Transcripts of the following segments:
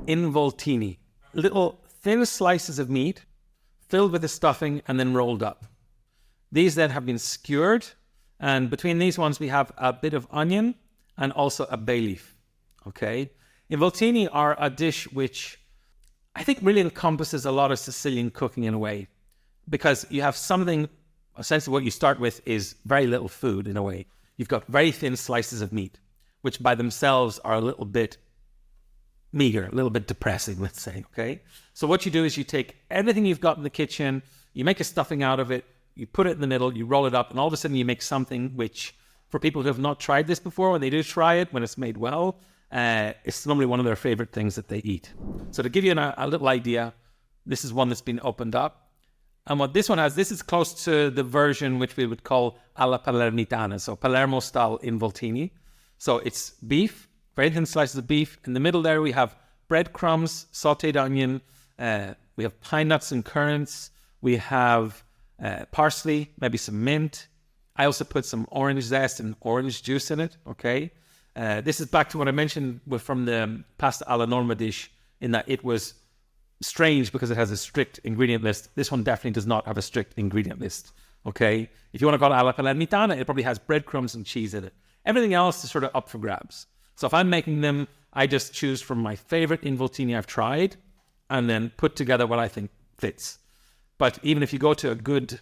involtini. Little thin slices of meat filled with the stuffing and then rolled up. These then have been skewered, and between these ones we have a bit of onion and also a bay leaf. Okay, involtini are a dish which I think really encompasses a lot of Sicilian cooking in a way, because you have something, essentially what you start with is very little food in a way. You've got very thin slices of meat, which by themselves are a little bit meager, a little bit depressing, let's say, okay? So what you do is you take everything you've got in the kitchen, you make a stuffing out of it, you put it in the middle, you roll it up, and all of a sudden you make something which, for people who have not tried this before, when they do try it, when it's made well, it's normally one of their favorite things that they eat. So to give you a little idea, this is one that's been opened up. And what this one has, this is close to the version which we would call alla palermitana, so Palermo-style involtini. So it's beef, very thin slices of beef. In the middle there we have breadcrumbs, sautéed onion, we have pine nuts and currants, we have parsley, maybe some mint. I also put some orange zest and orange juice in it, okay? This is back to what I mentioned from the pasta alla norma dish, in that it was strange because it has a strict ingredient list. This one definitely does not have a strict ingredient list, okay? If you want to call it alla palermitana, it probably has breadcrumbs and cheese in it. Everything else is sort of up for grabs. So if I'm making them, I just choose from my favorite involtini I've tried and then put together what I think fits. But even if you go to a good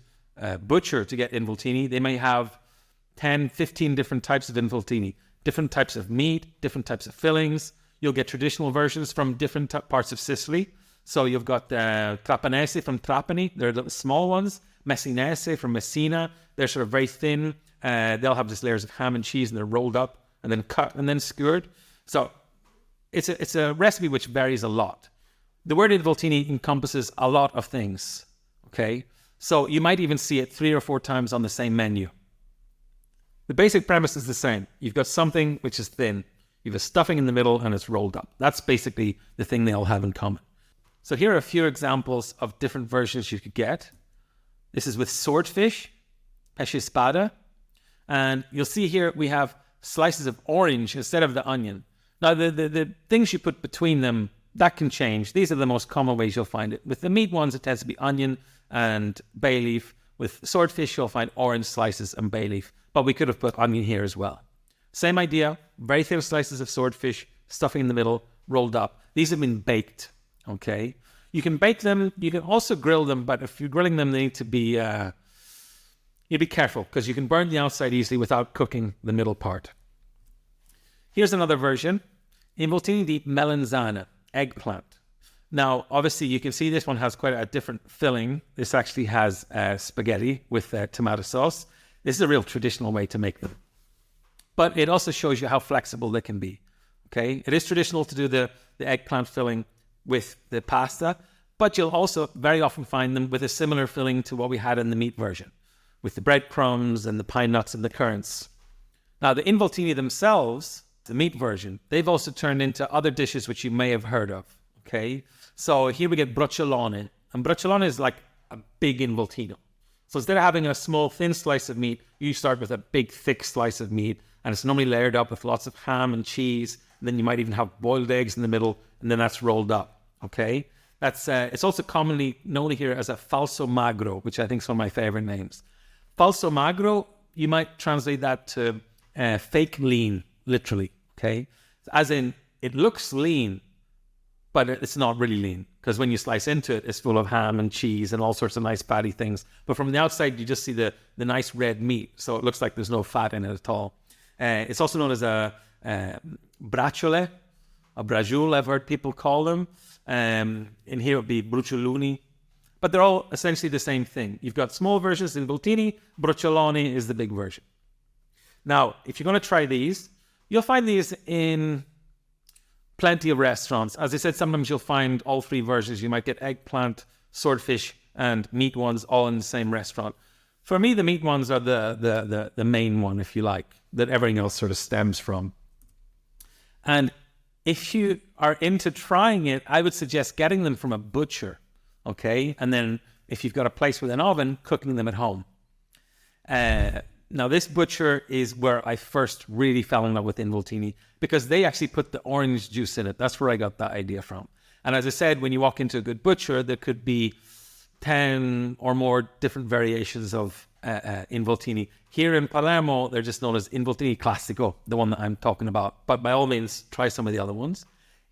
butcher to get involtini, they may have 10, 15 different types of involtini, different types of meat, different types of fillings. You'll get traditional versions from different parts of Sicily. So you've got Trapanese from Trapani, they're the small ones. Messinese from Messina, they're sort of very thin. They'll have just layers of ham and cheese, and they're rolled up and then cut and then skewered. So it's a recipe which varies a lot. The word involtini encompasses a lot of things, okay? So you might even see it 3 or 4 times on the same menu. The basic premise is the same. You've got something which is thin. You have a stuffing in the middle and it's rolled up. That's basically the thing they all have in common. So here are a few examples of different versions you could get. This is with swordfish, pesce spada. And you'll see here we have slices of orange instead of the onion. Now, the things you put between them, that can change. These are the most common ways you'll find it. With the meat ones, it tends to be onion and bay leaf. With swordfish, you'll find orange slices and bay leaf. But we could have put onion here as well. Same idea, very thin slices of swordfish, stuffing in the middle, rolled up. These have been baked, okay? You can bake them, you can also grill them, but if you're grilling them, they need to be, you be careful, because you can burn the outside easily without cooking the middle part. Here's another version, involtini di melanzana, eggplant. Now, obviously, you can see this one has quite a different filling. This actually has spaghetti with tomato sauce. This is a real traditional way to make them. But it also shows you how flexible they can be, okay? It is traditional to do the eggplant filling with the pasta, but you'll also very often find them with a similar filling to what we had in the meat version, with the breadcrumbs and the pine nuts and the currants. Now, the involtini themselves, the meat version, they've also turned into other dishes which you may have heard of, okay? So here we get brocciolone, and brocciolone is like a big involtino. So instead of having a small, thin slice of meat, you start with a big, thick slice of meat, and it's normally layered up with lots of ham and cheese, and then you might even have boiled eggs in the middle, and then that's rolled up, okay? That's it's also commonly known here as a falso magro, which I think is one of my favorite names. Falso magro, you might translate that to fake lean, literally, okay? As in, it looks lean, but it's not really lean, because when you slice into it, it's full of ham and cheese and all sorts of nice fatty things. But from the outside, you just see the nice red meat, so it looks like there's no fat in it at all. It's also known as a bracciole, a braciole, I've heard people call them. In here it would be bruciolini. But they're all essentially the same thing. You've got small versions in involtini, brocciolone is the big version. Now, if you're going to try these, you'll find these in plenty of restaurants. As I said, sometimes you'll find all 3 versions. You might get eggplant, swordfish, and meat ones all in the same restaurant. For me, the meat ones are the main one, if you like, that everything else sort of stems from. And if you are into trying it, I would suggest getting them from a butcher, okay? And then if you've got a place with an oven, cooking them at home. Now, this butcher is where I first really fell in love with involtini, because they actually put the orange juice in it. That's where I got that idea from. And as I said, when you walk into a good butcher, there could be 10 or more different variations of Involtini. Here in Palermo, they're just known as Involtini Classico, the one that I'm talking about. But by all means, try some of the other ones.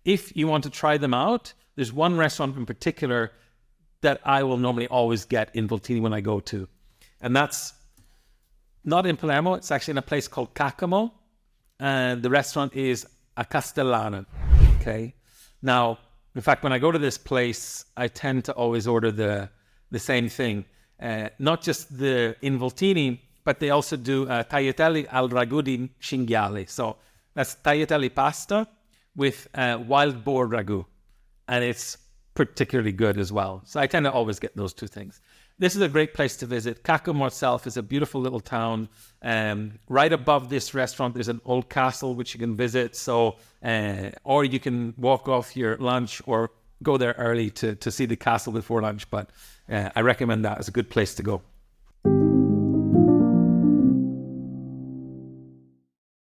If you want to try them out, there's one restaurant in particular that I will normally always get Involtini when I go to. And that's not in Palermo. It's actually in a place called Cacamo. And the restaurant is a Castellana. Okay. Now, in fact, when I go to this place, I tend to always order the same thing. Not just the Involtini, but they also do tagliatelle al ragù di cinghiale. So that's tagliatelle pasta with wild boar ragu. And it's particularly good as well. So I tend to always get those two things. This is a great place to visit. Cacamo itself is a beautiful little town. Right above this restaurant, there's an old castle which you can visit. So, or you can walk off your lunch or go there early to see the castle before lunch. But I recommend that as a good place to go.